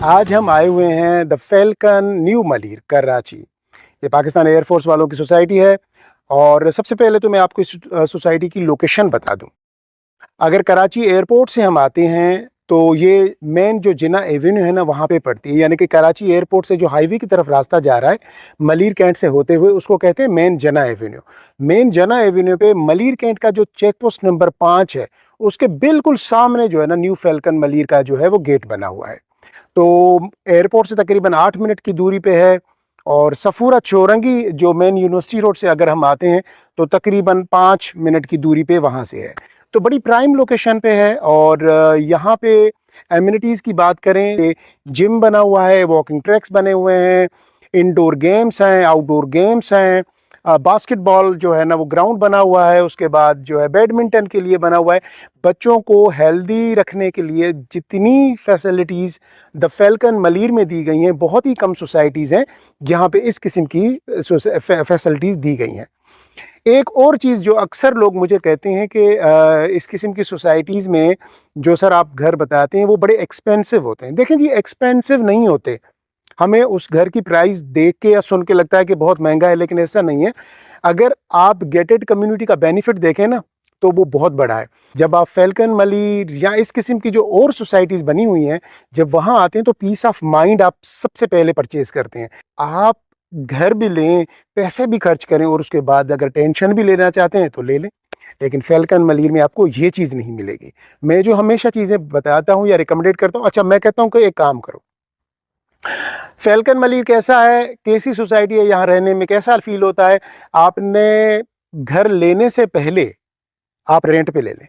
आज हम आए हुए हैं the falcon new Malir Karachi. ये पाकिस्तान एयरफोर्स वालों की सोसाइटी है। और सबसे पहले तो मैं आपको इस सोसाइटी की लोकेशन बता दूं। अगर कराची एयरपोर्ट से हम आते हैं तो ये मेन जो जिना एवेन्यू है ना वहाँ पे पड़ती है, यानी कि कराची एयरपोर्ट से जो हाईवे की तरफ रास्ता जा रहा है मलीर कैंट से होते हुए, उसको कहते हैं मेन जना एवेन्यू। मेन जना एवेन्यू पे मलीर कैंट का जो चेक पोस्ट नंबर 5 है, उसके बिल्कुल सामने जो है ना न्यू फैल्कन मलीर का जो है वो गेट बना हुआ है। तो एयरपोर्ट से तकरीबन 8 मिनट की दूरी पे है। और सफूरा चौरंगी जो मेन यूनिवर्सिटी रोड से अगर हम आते हैं तो तकरीबन 5 मिनट की दूरी पे वहाँ से है। तो बड़ी प्राइम लोकेशन पे है। और यहाँ पे एमिनिटीज़ की बात करें, जिम बना हुआ है, वॉकिंग ट्रैक्स बने हुए हैं, इंडोर गेम्स हैं, आउटडोर गेम्स हैं, बास्केटबॉल जो है ना वो ग्राउंड बना हुआ है, उसके बाद जो है बैडमिंटन के लिए बना हुआ है। बच्चों को हेल्दी रखने के लिए जितनी फैसिलिटीज़ द फैल्कन मलीर में दी गई हैं, बहुत ही कम सोसाइटीज़ हैं जहाँ पे इस किस्म की फैसिलिटीज़ दी गई हैं। एक और चीज़ जो अक्सर लोग मुझे कहते हैं कि इस किस्म की सोसाइटीज़ में जो सर आप घर बताते हैं वो बड़े एक्सपेंसिव होते हैं। देखें जी, एक्सपेंसिव नहीं होते। हमें उस घर की प्राइस देख के या सुन के लगता है कि बहुत महंगा है, लेकिन ऐसा नहीं है। अगर आप गेटेड कम्युनिटी का बेनिफिट देखें ना तो वो बहुत बड़ा है। जब आप फैल्कन मलीर या इस किस्म की जो और सोसाइटीज़ बनी हुई हैं, जब वहाँ आते हैं तो पीस ऑफ माइंड आप सबसे पहले परचेज करते हैं। आप घर भी लें, पैसे भी खर्च करें, और उसके बाद अगर टेंशन भी लेना चाहते हैं तो ले लें। लेकिन फैल्कन मलीर में आपको ये चीज़ नहीं मिलेगी। मैं जो हमेशा चीज़ें बताता हूँ या रिकमेंडेड करता हूँ, अच्छा मैं कहता हूँ कि एक काम करो, फैल्कन मलीर कैसा है, कैसी सोसाइटी है, यहाँ रहने में कैसा फील होता है। आपने घर लेने से पहले आप रेंट पे ले लें।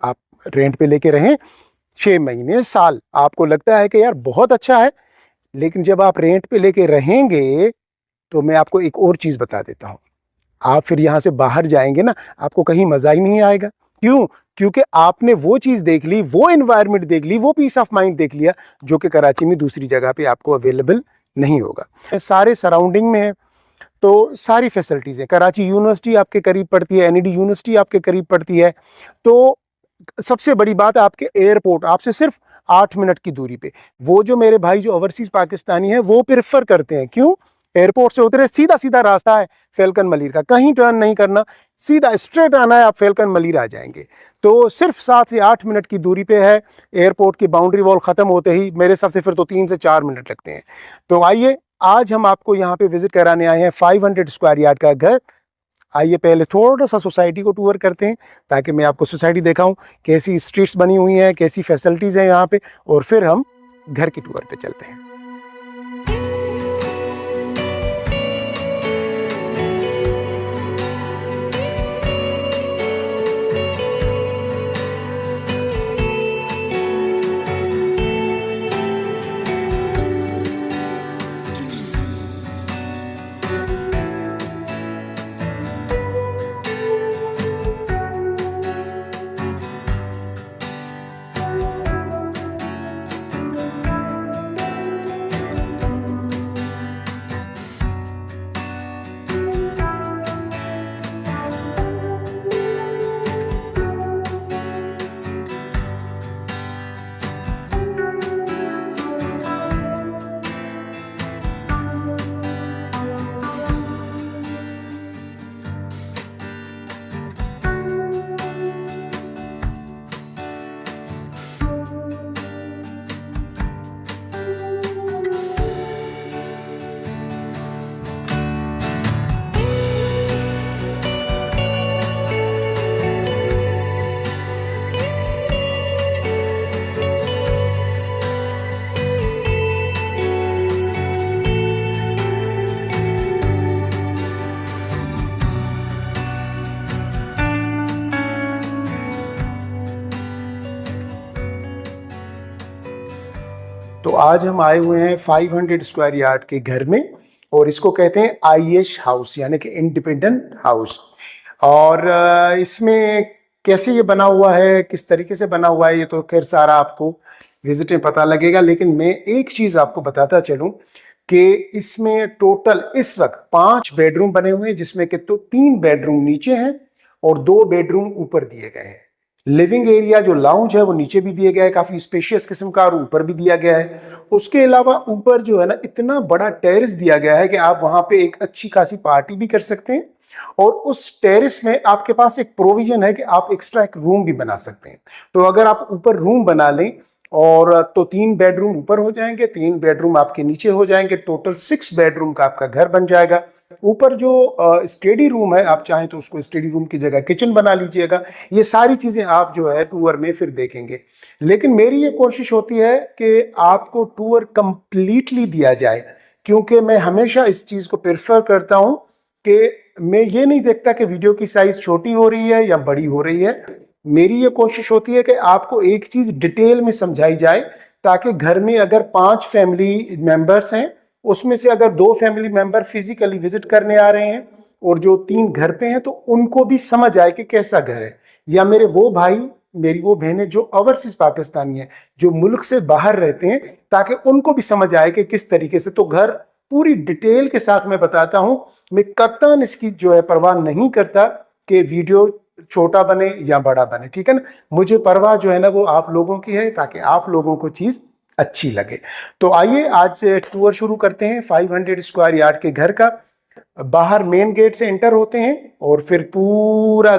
आप रेंट पे लेके रहें 6 महीने, साल, आपको लगता है कि यार बहुत अच्छा है। लेकिन जब आप रेंट पे लेके रहेंगे तो मैं आपको एक और चीज़ बता देता हूँ। आप फिर यहाँ से बाहर जाएंगे ना, आपको कहीं मज़ा ही नहीं आएगा। क्यों? क्योंकि आपने वो चीज़ देख ली, वो एनवायरनमेंट देख ली, वो पीस ऑफ माइंड देख लिया जो कि कराची में दूसरी जगह पे आपको अवेलेबल नहीं होगा। सारे सराउंडिंग में है तो सारी फैसिलिटीज़ हैं। कराची यूनिवर्सिटी आपके करीब पड़ती है, एनईडी यूनिवर्सिटी आपके करीब पड़ती है। तो सबसे बड़ी बात है आपके एयरपोर्ट आपसे सिर्फ 8 मिनट की दूरी पे। वो जो मेरे भाई जो ओवरसीज पाकिस्तानी है वो प्रेफर करते हैं, क्यों? एयरपोर्ट से उतरे, सीधा सीधा रास्ता है फैल्कन मलीर का, कहीं टर्न नहीं करना, सीधा स्ट्रेट आना है, आप फैल्कन मलीर आ जाएंगे। तो सिर्फ 7 से 8 मिनट की दूरी पे है। एयरपोर्ट की बाउंड्री वॉल ख़त्म होते ही मेरे हिसाब से फिर तो 3 से 4 मिनट लगते हैं। तो आइए, आज हम आपको यहाँ पे विजिट कराने आए हैं 500 स्क्वायर यार्ड का घर। आइए पहले थोड़ा सा सोसाइटी को टूर करते हैं ताकि मैं आपको सोसाइटी दिखाऊं, कैसी स्ट्रीट्स बनी हुई हैं, कैसी फैसिलिटीज़ हैं यहाँ पे, और फिर हम घर की टूर पे चलते हैं। तो आज हम आए हुए हैं 500 स्क्वायर यार्ड के घर में, और इसको कहते हैं आईएश हाउस, यानी कि इंडिपेंडेंट हाउस। और इसमें कैसे ये बना हुआ है, किस तरीके से बना हुआ है, ये तो खैर सारा आपको विजिट में पता लगेगा। लेकिन मैं एक चीज़ आपको बताता चलूँ कि इसमें टोटल इस वक्त 5 बेडरूम बने हुए हैं, जिसमें कि तो 3 बेडरूम नीचे हैं और 2 बेडरूम ऊपर दिए गए हैं। लिविंग एरिया जो लाउंज है वो नीचे भी दिया गया है, काफी स्पेशियस किस्म का, और ऊपर भी दिया गया है। उसके अलावा ऊपर जो है ना इतना बड़ा टेरेस दिया गया है कि आप वहां पे एक अच्छी खासी पार्टी भी कर सकते हैं, और उस टेरेस में आपके पास एक प्रोविजन है कि आप एक्स्ट्रा एक रूम भी बना सकते हैं। तो अगर आप ऊपर रूम बना लें और तो 3 बेडरूम ऊपर हो जाएंगे, 3 बेडरूम आपके नीचे हो जाएंगे, टोटल 6 बेडरूम का आपका घर बन जाएगा। ऊपर जो स्टडी रूम है, आप चाहें तो उसको स्टडी रूम की जगह किचन बना लीजिएगा। ये सारी चीजें आप जो है टूर में फिर देखेंगे। लेकिन मेरी ये कोशिश होती है कि आपको टूर कंप्लीटली दिया जाए, क्योंकि मैं हमेशा इस चीज को प्रेफर करता हूं कि मैं ये नहीं देखता कि वीडियो की साइज छोटी हो रही है या बड़ी हो रही है। मेरी ये कोशिश होती है कि आपको एक चीज डिटेल में समझाई जाए, ताकि घर में अगर 5 फैमिली मेंबर्स हैं, उसमें से अगर 2 फैमिली मेंबर फिजिकली विजिट करने आ रहे हैं और जो 3 घर पे हैं, तो उनको भी समझ आए कि कैसा घर है। या मेरे वो भाई, मेरी वो बहनें जो ओवरसीज पाकिस्तानी है, जो मुल्क से बाहर रहते हैं, ताकि उनको भी समझ आए कि किस तरीके से। तो घर पूरी डिटेल के साथ मैं बताता हूं। मैं कतई इसकी जो है परवाह नहीं करता कि वीडियो छोटा बने या बड़ा बने, ठीक है ना। मुझे परवाह जो है ना वो आप लोगों की है, ताकि आप लोगों को चीज अच्छी लगे। तो आइए आज टूर शुरू करते हैं 500 स्क्वायर यार्ड के घर का। बाहर मेन गेट से एंटर होते हैं और फिर पूरा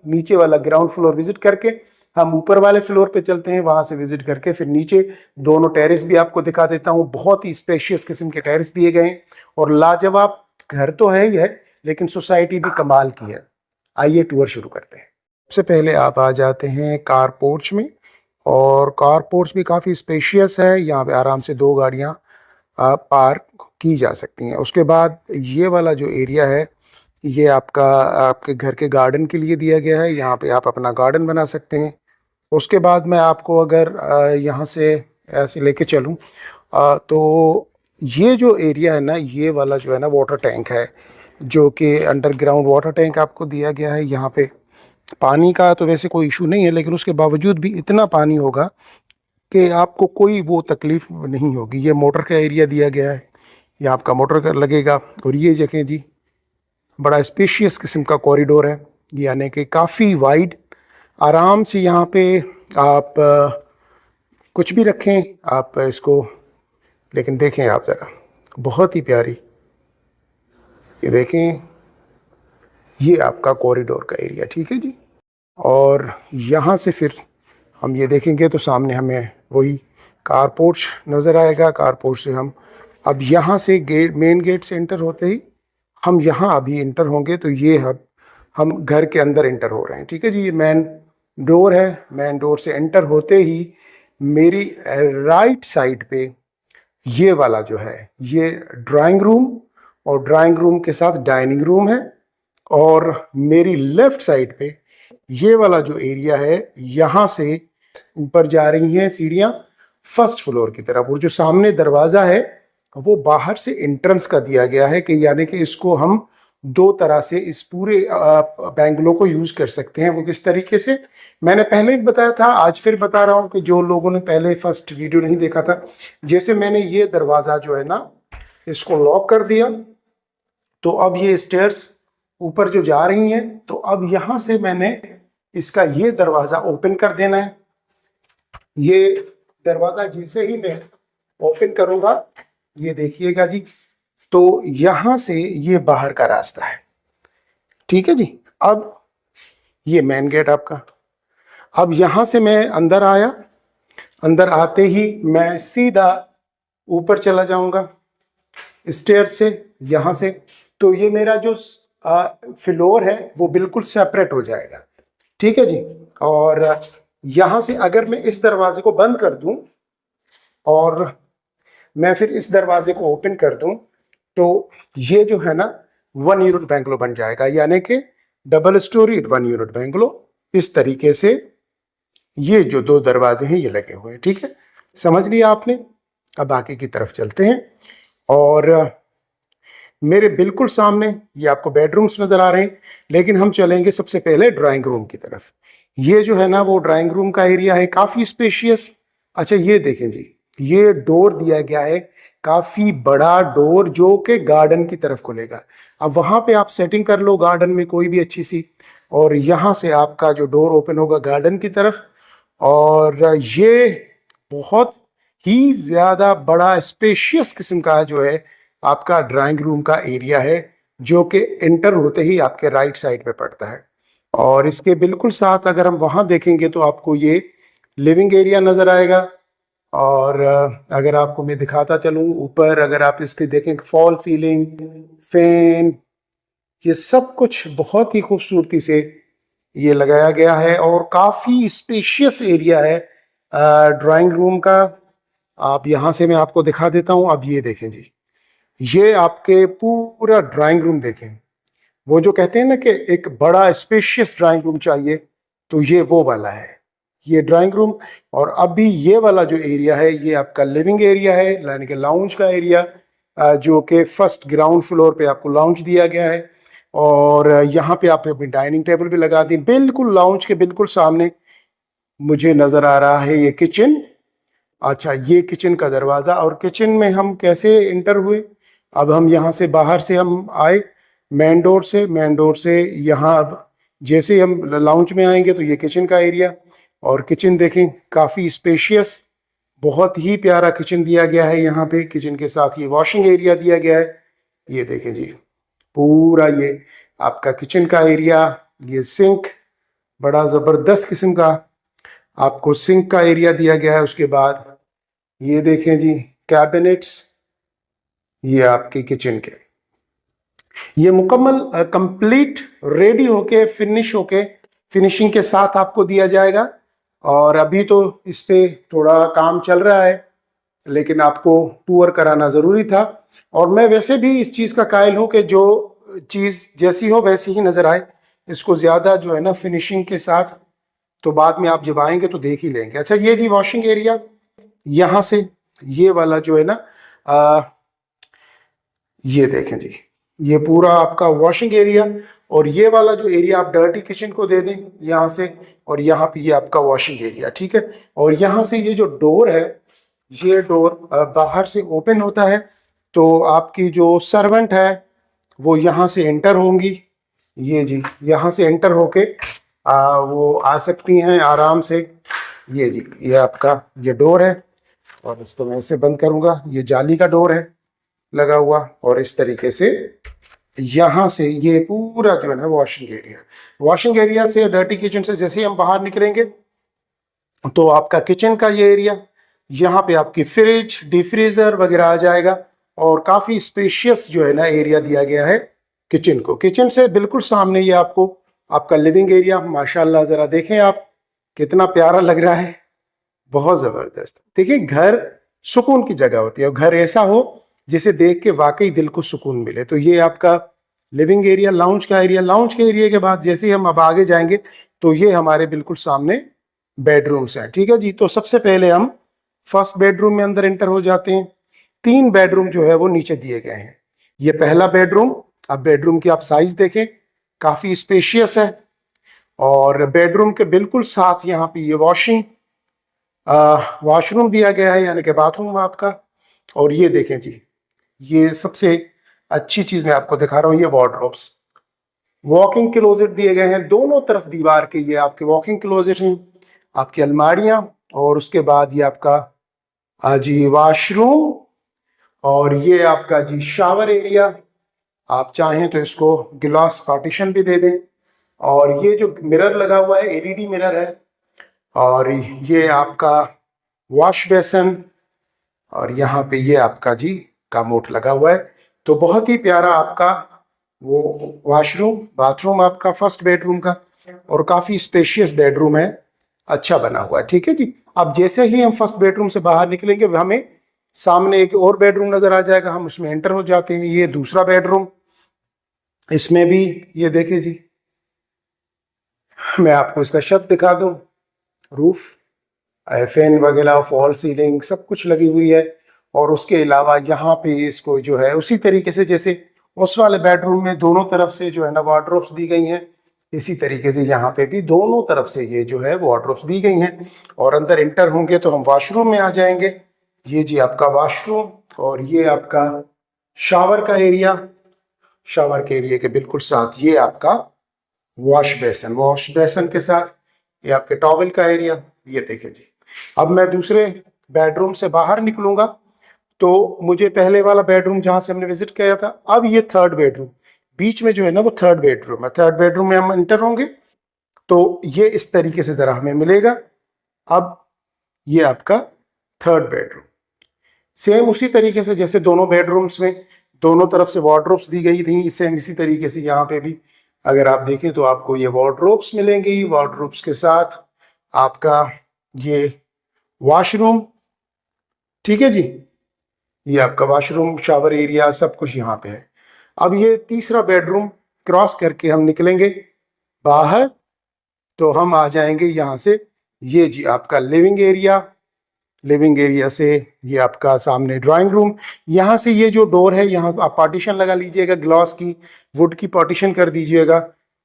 नीचे वाला ग्राउंड फ्लोर विजिट करके हम ऊपर वाले फ्लोर पे चलते हैं, वहां से विजिट करके फिर नीचे दोनों टेरेस भी आपको दिखा देता हूं। बहुत ही स्पेशियस किस्म के टेरेस दिए गए हैं और लाजवाब घर तो है ही है, लेकिन सोसाइटी भी कमाल की है। आइए टूर शुरू करते हैं। सबसे पहले आप आ जाते हैं कार पोर्च में, और कार पोर्च भी काफ़ी स्पेशियस है। यहाँ पे आराम से 2 गाड़ियाँ पार्क की जा सकती हैं। उसके बाद ये वाला जो एरिया है, ये आपका आपके घर के गार्डन के लिए दिया गया है। यहाँ पे आप अपना गार्डन बना सकते हैं। उसके बाद मैं आपको अगर यहाँ से ऐसे लेके चलूँ तो ये जो एरिया है ना, ये वाला जो है ना वाटर टैंक है, जो कि अंडरग्राउंड वाटर टैंक आपको दिया गया है। यहाँ पे पानी का तो वैसे कोई इशू नहीं है, लेकिन उसके बावजूद भी इतना पानी होगा कि आपको कोई वो तकलीफ नहीं होगी। ये मोटर का एरिया दिया गया है, ये आपका मोटर का लगेगा। और ये देखें जी, बड़ा स्पेशियस किस्म का कॉरिडोर है, यानी कि काफ़ी वाइड। आराम से यहाँ पे आप कुछ भी रखें आप इसको, लेकिन देखें आप ज़रा, बहुत ही प्यारी, ये देखें, ये आपका कॉरिडोर का एरिया, ठीक है जी। और यहाँ से फिर हम ये देखेंगे तो सामने हमें वही कार पोर्च नज़र आएगा। कार पोर्च से हम अब यहाँ से गेट, मेन गेट से एंटर होते ही हम यहाँ अभी इंटर होंगे, तो ये हम घर के अंदर इंटर हो रहे हैं, ठीक है जी। ये मेन डोर है। मेन डोर से एंटर होते ही मेरी राइट साइड पे ये वाला जो है, ये ड्राइंग रूम, और ड्राइंग रूम के साथ डाइनिंग रूम है। और मेरी लेफ्ट साइड पे ये वाला जो एरिया है, यहाँ से ऊपर जा रही हैं सीढ़ियाँ फर्स्ट फ्लोर की तरफ। और जो सामने दरवाज़ा है वो बाहर से एंट्रेंस का दिया गया है, कि यानी कि इसको हम 2 तरह से इस पूरे बैंगलो को यूज़ कर सकते हैं। वो किस तरीके से, मैंने पहले भी बताया था, आज फिर बता रहा हूँ कि जो लोगों ने पहले फर्स्ट वीडियो नहीं देखा था। जैसे मैंने ये दरवाज़ा जो है ना, इसको लॉक कर दिया, तो अब ये स्टेयर्स ऊपर जो जा रही हैं, तो अब यहाँ से मैंने इसका ये दरवाज़ा ओपन कर देना है। ये दरवाज़ा जैसे ही मैं ओपन करूँगा, ये देखिएगा जी, तो यहाँ से ये बाहर का रास्ता है, ठीक है जी। अब ये मेन गेट आपका। अब यहाँ से मैं अंदर आया, अंदर आते ही मैं सीधा ऊपर चला जाऊँगा स्टेयर से, यहाँ से। तो ये मेरा जो फ्लोर है वो बिल्कुल सेपरेट हो जाएगा, ठीक है जी। और यहाँ से अगर मैं इस दरवाजे को बंद कर दूं और मैं फिर इस दरवाजे को ओपन कर दूं, तो ये जो है ना 1 यूनिट बैंगलो बन जाएगा, यानी कि डबल स्टोरी 1 यूनिट बैंगलो। इस तरीके से ये जो 2 दरवाजे हैं ये लगे हुए हैं, ठीक है, समझ लिया आपने। अब आगे की तरफ चलते हैं, और मेरे बिल्कुल सामने ये आपको बेडरूम्स नज़र आ रहे हैं, लेकिन हम चलेंगे सबसे पहले ड्राइंग रूम की तरफ। ये जो है ना वो ड्राइंग रूम का एरिया है, काफ़ी स्पेशियस। अच्छा ये देखें जी, ये डोर दिया गया है, काफ़ी बड़ा डोर, जो कि गार्डन की तरफ खुलेगा। अब वहाँ पे आप सेटिंग कर लो गार्डन में कोई भी अच्छी सी, और यहाँ से आपका जो डोर ओपन होगा गार्डन की तरफ। और ये बहुत ही ज़्यादा बड़ा स्पेशियस किस्म का जो है आपका ड्राइंग रूम का एरिया है, जो कि एंटर होते ही आपके राइट साइड पे पड़ता है। और इसके बिल्कुल साथ अगर हम वहाँ देखेंगे तो आपको ये लिविंग एरिया नज़र आएगा। और अगर आपको मैं दिखाता चलूँ ऊपर, अगर आप इसके देखें फॉल सीलिंग, फैन, ये सब कुछ बहुत ही खूबसूरती से ये लगाया गया है और काफ़ी स्पेशियस एरिया है ड्राइंग रूम का। आप यहाँ से मैं आपको दिखा देता हूँ। अब ये देखें जी, ये आपके पूरा ड्राइंग रूम देखें। वो जो कहते हैं ना कि एक बड़ा स्पेशियस ड्राइंग रूम चाहिए, तो ये वो वाला है ये ड्राइंग रूम। और अभी ये वाला जो एरिया है ये आपका लिविंग एरिया है, यानी कि लाउंज का एरिया, जो कि फर्स्ट ग्राउंड फ्लोर पे आपको लाउंज दिया गया है। और यहाँ पे आप अपनी डाइनिंग टेबल भी लगा दी। बिल्कुल लाउंज के बिल्कुल सामने मुझे नज़र आ रहा है ये किचन। अच्छा, ये किचन का दरवाज़ा। और किचन में हम कैसे इंटर हुए, अब हम यहाँ से बाहर से हम आए मेन डोर से यहाँ अब जैसे हम लाउंज में आएंगे तो ये किचन का एरिया। और किचन देखें काफ़ी स्पेशियस, बहुत ही प्यारा किचन दिया गया है यहाँ पे। किचन के साथ ये वॉशिंग एरिया दिया गया है। ये देखें जी, पूरा ये आपका किचन का एरिया। ये सिंक, बड़ा ज़बरदस्त किस्म का आपको सिंक का एरिया दिया गया है। उसके बाद ये देखें जी कैबिनेट्स, ये आपके किचन के ये मुकम्मल कंप्लीट रेडी होके फिनिशिंग के साथ आपको दिया जाएगा। और अभी तो इस पे थोड़ा काम चल रहा है, लेकिन आपको टूर कराना ज़रूरी था। और मैं वैसे भी इस चीज़ का कायल हूँ कि जो चीज़ जैसी हो वैसी ही नज़र आए। इसको ज़्यादा जो है ना फिनिशिंग के साथ तो बाद में आप जब आएंगे तो देख ही लेंगे। अच्छा, ये जी वॉशिंग एरिया, यहाँ से ये वाला जो है ना ये देखें जी, ये पूरा आपका वॉशिंग एरिया। और ये वाला जो एरिया आप डर्टी किचन को दे दें यहाँ से, और यहाँ पे ये आपका वॉशिंग एरिया, ठीक है। और यहाँ से ये जो डोर है, ये डोर बाहर से ओपन होता है, तो आपकी जो सर्वेंट है वो यहाँ से एंटर होंगी। ये जी यहाँ से एंटर होके वो आ सकती हैं आराम से। ये जी, ये आपका ये डोर है, और इसको मैं ऐसे बंद करूँगा। ये जाली का डोर है लगा हुआ। और इस तरीके से यहाँ से ये पूरा जो है ना वॉशिंग एरिया से डर्टी किचन से जैसे ही हम बाहर निकलेंगे तो आपका किचन का ये एरिया, यहाँ पे आपकी फ्रिज, डीप फ्रीजर वगैरह आ जाएगा। और काफ़ी स्पेशियस जो है ना एरिया दिया गया है किचन को। किचन से बिल्कुल सामने ये आपको आपका लिविंग एरिया, माशाल्लाह ज़रा देखें आप कितना प्यारा लग रहा है, बहुत ज़बरदस्त। देखिए, घर सुकून की जगह होती है, और घर ऐसा हो जिसे देख के वाकई दिल को सुकून मिले। तो ये आपका लिविंग एरिया, लाउंज का एरिया। लाउंज के एरिया के बाद जैसे ही हम अब आगे जाएंगे तो ये हमारे बिल्कुल सामने बेडरूम्स हैं, ठीक है जी। तो सबसे पहले हम फर्स्ट बेडरूम में अंदर एंटर हो जाते हैं। 3 बेडरूम जो है वो नीचे दिए गए हैं। ये पहला बेडरूम, अब बेडरूम की आप साइज देखें, काफ़ी स्पेशियस है। और बेडरूम के बिल्कुल साथ यहाँ पे ये वॉशरूम दिया गया है, यानी कि बाथरूम आपका। और ये देखें जी, ये सबसे अच्छी चीज़ मैं आपको दिखा रहा हूँ, ये वार्डरोब्स, वॉकिंग क्लोजेट दिए गए हैं दोनों तरफ दीवार के। ये आपके वॉकिंग क्लोजेट हैं, आपकी अलमारियाँ। और उसके बाद ये आपका जी वाशरूम, और ये आपका जी शावर एरिया। आप चाहें तो इसको गिलास पार्टीशन भी दे दें। और ये जो मिरर लगा हुआ है एलईडी मिरर है। और ये आपका वॉश बेसन, और यहाँ पे ये आपका जी कामोट लगा हुआ है। तो बहुत ही प्यारा आपका वो वॉशरूम, बाथरूम आपका फर्स्ट बेडरूम का, और काफ़ी स्पेशियस बेडरूम है, अच्छा बना हुआ है, ठीक है जी। अब जैसे ही हम फर्स्ट बेडरूम से बाहर निकलेंगे हमें सामने एक और बेडरूम नज़र आ जाएगा, हम उसमें एंटर हो जाते हैं। ये दूसरा बेडरूम, इसमें भी ये देखें जी, मैं आपको इसका छत दिखा दूं, रूफ, फैन वगैरह, फॉल सीलिंग सब कुछ लगी हुई है। और उसके अलावा यहाँ पे इसको जो है उसी तरीके से जैसे उस वाले बेडरूम में दोनों तरफ से जो है ना वार्डरोब्स दी गई हैं, इसी तरीके से यहाँ पे भी दोनों तरफ से ये जो है वार्डरोब्स दी गई हैं। और अंदर इंटर होंगे तो हम वॉशरूम में आ जाएंगे। ये जी आपका वॉशरूम, और ये आपका शावर का एरिया। शावर के एरिया के बिल्कुल साथ ये आपका वॉश बेसन के साथ ये आपके टॉवेल का एरिया। ये देखें जी। अब मैं दूसरे बेडरूम से बाहर निकलूंगा तो मुझे पहले वाला बेडरूम जहां से हमने विजिट किया था, अब ये थर्ड बेडरूम, बीच में जो है ना वो थर्ड बेडरूम है। थर्ड बेडरूम में हम एंटर होंगे तो ये इस तरीके से जरा हमें मिलेगा। अब ये आपका थर्ड बेडरूम सेम उसी तरीके से जैसे दोनों बेडरूम्स में दोनों तरफ से वार्डरोब्स दी गई थी, सेम इसी तरीके से यहाँ पे भी अगर आप देखें तो आपको ये वार्डरोब्स मिलेंगी। वार्डरोब्स के साथ आपका ये वॉशरूम, ठीक है जी, ये आपका वॉशरूम, शावर एरिया, सब कुछ यहाँ पे है। अब ये तीसरा बेडरूम क्रॉस करके हम निकलेंगे बाहर तो हम आ जाएंगे यहाँ से, ये जी आपका लिविंग एरिया। लिविंग एरिया से ये आपका सामने ड्राइंग रूम। यहाँ से ये जो डोर है यहाँ आप पार्टीशन लगा लीजिएगा, ग्लास की, वुड की पार्टीशन कर दीजिएगा।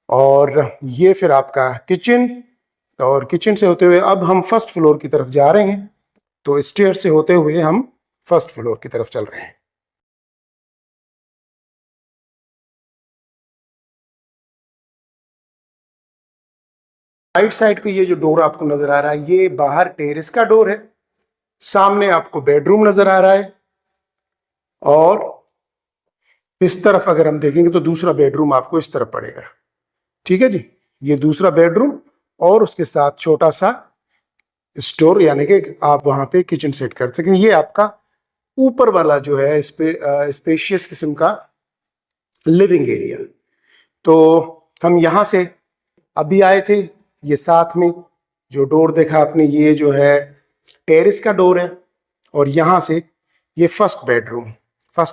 और ये फिर आपका किचन, और किचन से होते हुए अब हम फर्स्ट फ्लोर की तरफ जा रहे हैं। तो स्टेयर से होते हुए हम फर्स्ट फ्लोर की तरफ चल रहे हैं। राइट साइड पे ये जो डोर आपको नजर आ रहा है ये बाहर टेरेस का डोर है। सामने आपको बेडरूम नजर आ रहा है और इस तरफ अगर हम देखेंगे तो दूसरा बेडरूम आपको इस तरफ पड़ेगा। ठीक है जी, ये दूसरा बेडरूम और उसके साथ छोटा सा स्टोर, यानी कि आप वहां पे किचन सेट कर सकें। ये आपका ऊपर वाला जो है इस पे स्पेशियस किस्म का लिविंग एरिया। तो हम यहाँ से अभी आए थे, ये साथ में जो डोर देखा आपने ये जो है टेरेस का डोर है। और यहाँ से ये फर्स्ट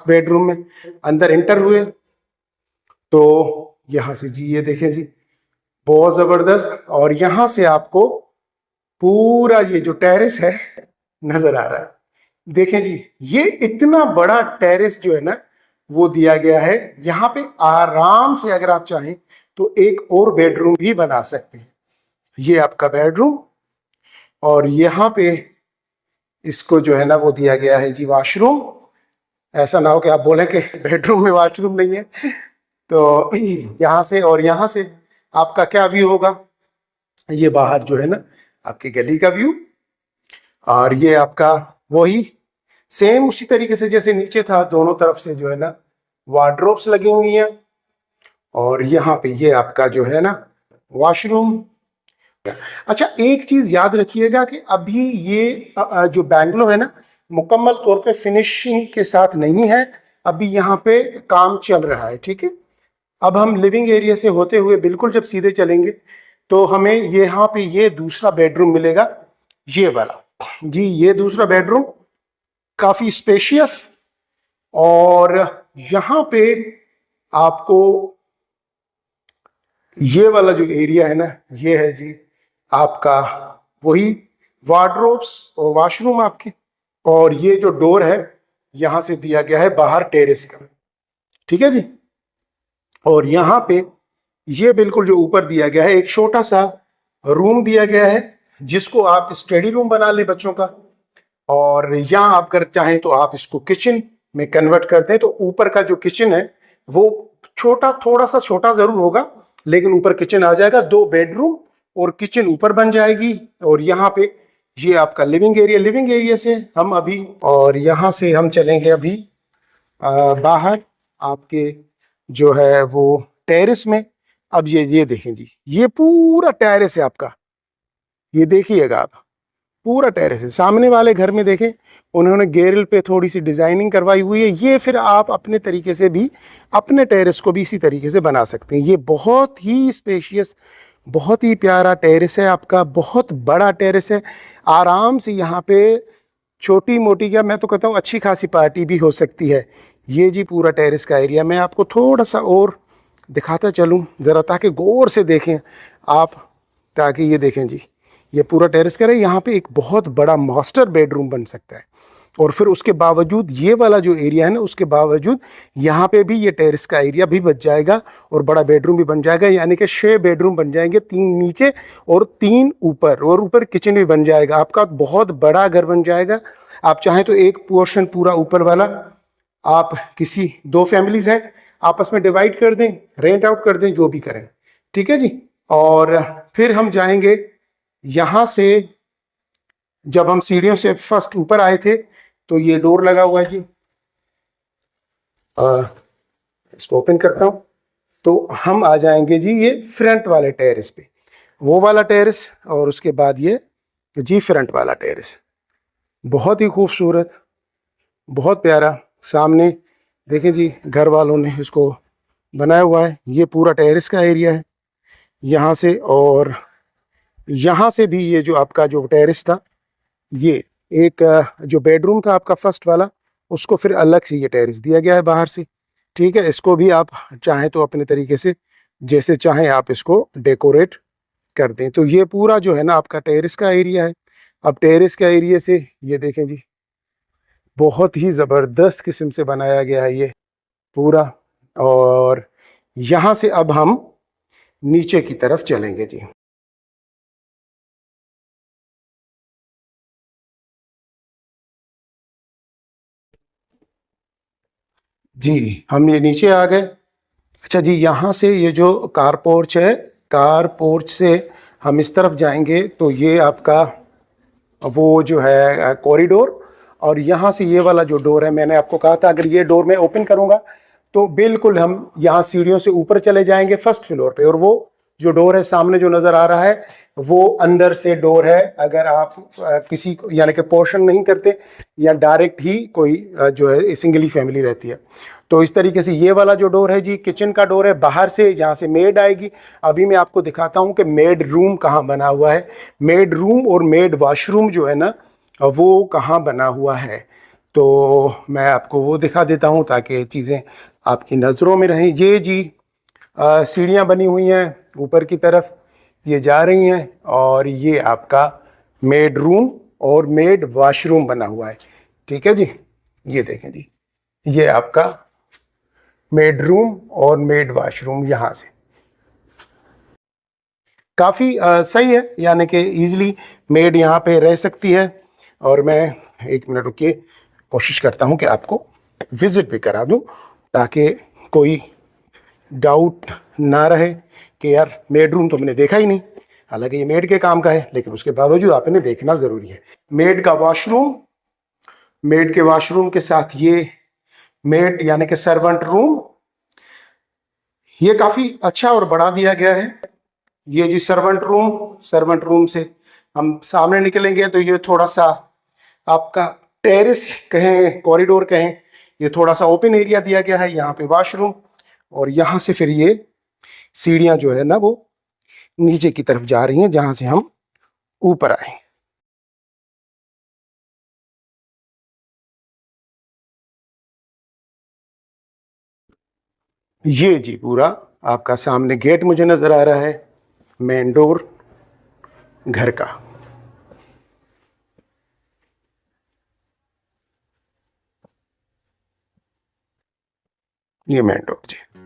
बेडरूम में अंदर एंटर हुए तो यहाँ से जी ये देखें जी, बहुत ज़बरदस्त। और यहाँ से आपको पूरा ये जो टेरेस है नज़र आ रहा है। देखें जी, ये इतना बड़ा टेरेस जो है ना वो दिया गया है। यहाँ पे आराम से अगर आप चाहें तो एक और बेडरूम भी बना सकते हैं। ये आपका बेडरूम और यहाँ पे इसको जो है ना वो दिया गया है जी वॉशरूम। ऐसा ना हो कि आप बोलें कि बेडरूम में वॉशरूम नहीं है। तो यहाँ से और यहाँ से आपका क्या व्यू होगा, ये बाहर जो है ना आपकी गली का व्यू। और ये आपका वही सेम उसी तरीके से जैसे नीचे था, दोनों तरफ से जो है ना वार्डरोब्स लगी हुई हैं। और यहाँ पे ये आपका जो है ना वॉशरूम। अच्छा, एक चीज याद रखिएगा कि अभी ये जो बैंगलो है ना मुकम्मल तौर पे फिनिशिंग के साथ नहीं है, अभी यहाँ पे काम चल रहा है। ठीक है, अब हम लिविंग एरिया से होते हुए बिल्कुल जब सीधे चलेंगे तो हमें यहाँ पे ये दूसरा बेडरूम मिलेगा, ये वाला जी। ये दूसरा बेडरूम काफी स्पेशियस, और यहाँ पे आपको ये वाला जो एरिया है ना ये है जी आपका वही वार्डरोब्स और वॉशरूम आपके। और ये जो डोर है यहाँ से दिया गया है बाहर टेरेस का। ठीक है जी, और यहाँ पे ये बिल्कुल जो ऊपर दिया गया है एक छोटा सा रूम दिया गया है जिसको आप स्टडी रूम बना ले बच्चों का। और यहाँ आप अगर चाहें तो आप इसको किचन में कन्वर्ट कर दें। तो ऊपर का जो किचन है वो छोटा, थोड़ा सा छोटा जरूर होगा लेकिन ऊपर किचन आ जाएगा। 2 बेडरूम और किचन ऊपर बन जाएगी। और यहाँ पे ये आपका लिविंग एरिया से हम अभी, और यहाँ से हम चलेंगे अभी बाहर आपके जो है वो टेरेस में। अब ये देखें जी, ये पूरा टेरेस है आपका, ये देखिएगा आप, पूरा टेरेस है। सामने वाले घर में देखें उन्होंने गेरिल पे थोड़ी सी डिजाइनिंग करवाई हुई है। ये फिर आप अपने तरीके से भी अपने टेरेस को भी इसी तरीके से बना सकते हैं। ये बहुत ही स्पेशियस, बहुत ही प्यारा टेरेस है आपका, बहुत बड़ा टेरेस है। आराम से यहाँ पे छोटी मोटी, क्या मैं तो कहता हूँ अच्छी खासी पार्टी भी हो सकती है। ये जी पूरा टेरेस का एरिया। मैं आपको थोड़ा सा और दिखाता चलूँ ज़रा, ताकि गौर से देखें आप, ताकि ये देखें जी ये पूरा टेरेस का है। यहाँ पे एक बहुत बड़ा मास्टर बेडरूम बन सकता है। और फिर उसके बावजूद ये वाला जो एरिया है ना उसके बावजूद यहाँ पे भी ये टेरेस का एरिया भी बच जाएगा और बड़ा बेडरूम भी बन जाएगा। यानी कि 6 बेडरूम बन जाएंगे, 3 नीचे और 3 ऊपर, और ऊपर किचन भी बन जाएगा। आपका बहुत बड़ा घर बन जाएगा। आप चाहें तो एक पोर्शन पूरा ऊपर वाला आप किसी 2 फैमिलीज हैं आपस में डिवाइड कर दें, रेंट आउट कर दें, जो भी करें। ठीक है जी। और फिर हम जाएंगे यहाँ से, जब हम सीढ़ियों से फर्स्ट ऊपर आए थे तो ये डोर लगा हुआ है जी। इसको ओपन करता हूँ तो हम आ जाएंगे जी ये फ्रंट वाले टेरेस पे, वो वाला टेरेस और उसके बाद ये जी फ्रंट वाला टेरेस। बहुत ही खूबसूरत, बहुत प्यारा। सामने देखें जी, घर वालों ने इसको बनाया हुआ है। ये पूरा टेरेस का एरिया है यहाँ से, और यहाँ से भी ये जो आपका जो टेरेस था, ये एक जो बेडरूम था आपका फर्स्ट वाला, उसको फिर अलग से ये टेरेस दिया गया है बाहर से। ठीक है, इसको भी आप चाहें तो अपने तरीके से जैसे चाहें आप इसको डेकोरेट कर दें। तो ये पूरा जो है ना आपका टेरेस का एरिया है। अब टेरेस का एरिया से ये देखें जी, बहुत ही ज़बरदस्त किस्म से बनाया गया है ये पूरा। और यहाँ से अब हम नीचे की तरफ चलेंगे जी। जी हम ये नीचे आ गए। अच्छा जी, यहाँ से ये जो कार पोर्च है, कार पोर्च से हम इस तरफ जाएंगे तो ये आपका वो जो है कॉरिडोर, और यहाँ से ये वाला जो डोर है, मैंने आपको कहा था अगर ये डोर मैं ओपन करूँगा तो बिल्कुल हम यहाँ सीढ़ियों से ऊपर चले जाएंगे फर्स्ट फ्लोर पे। और वो जो डोर है सामने जो नज़र आ रहा है, वो अंदर से डोर है। अगर आप किसी को यानी कि पोर्शन नहीं करते या डायरेक्ट ही कोई जो है सिंगली फैमिली रहती है, तो इस तरीके से ये वाला जो डोर है जी किचन का डोर है बाहर से, जहाँ से मेड आएगी। अभी मैं आपको दिखाता हूँ कि मेड रूम कहाँ बना हुआ है। मेड रूम और मेड वॉशरूम जो है ना, वो कहाँ बना हुआ है, तो मैं आपको वो दिखा देता हूँ ताकि चीज़ें आपकी नज़रों में रहें। ये जी सीढ़ियाँ बनी हुई हैं ऊपर की तरफ, ये जा रही हैं, और ये आपका मेड रूम और मेड वॉशरूम बना हुआ है। ठीक है जी, ये देखें जी, ये आपका मेड रूम और मेड वॉशरूम यहाँ से काफ़ी सही है, यानी कि ईज़िली मेड यहाँ पे रह सकती है। और मैं एक मिनट रुकिए, कोशिश करता हूँ कि आपको विज़िट भी करा दूँ ताकि कोई डाउट ना रहे कि यार मेड रूम तो मैंने देखा ही नहीं। हालांकि ये मेड के काम का है, लेकिन उसके बावजूद आपने देखना ज़रूरी है। मेड का वॉशरूम, मेड के वॉशरूम के साथ ये मेड यानी कि सर्वेंट रूम, ये काफ़ी अच्छा और बड़ा दिया गया है। ये जी सर्वेंट रूम, सर्वेंट रूम से हम सामने निकलेंगे तो ये थोड़ा सा आपका टेरेस कहें, कॉरिडोर कहें, ये थोड़ा सा ओपन एरिया दिया गया है। यहाँ पे वॉशरूम, और यहाँ से फिर ये सीढ़ियाँ जो है ना वो नीचे की तरफ जा रही हैं जहाँ से हम ऊपर आए। ये जी पूरा आपका सामने गेट मुझे नज़र आ रहा है, मेन डोर घर का। ये मेन डोर जी।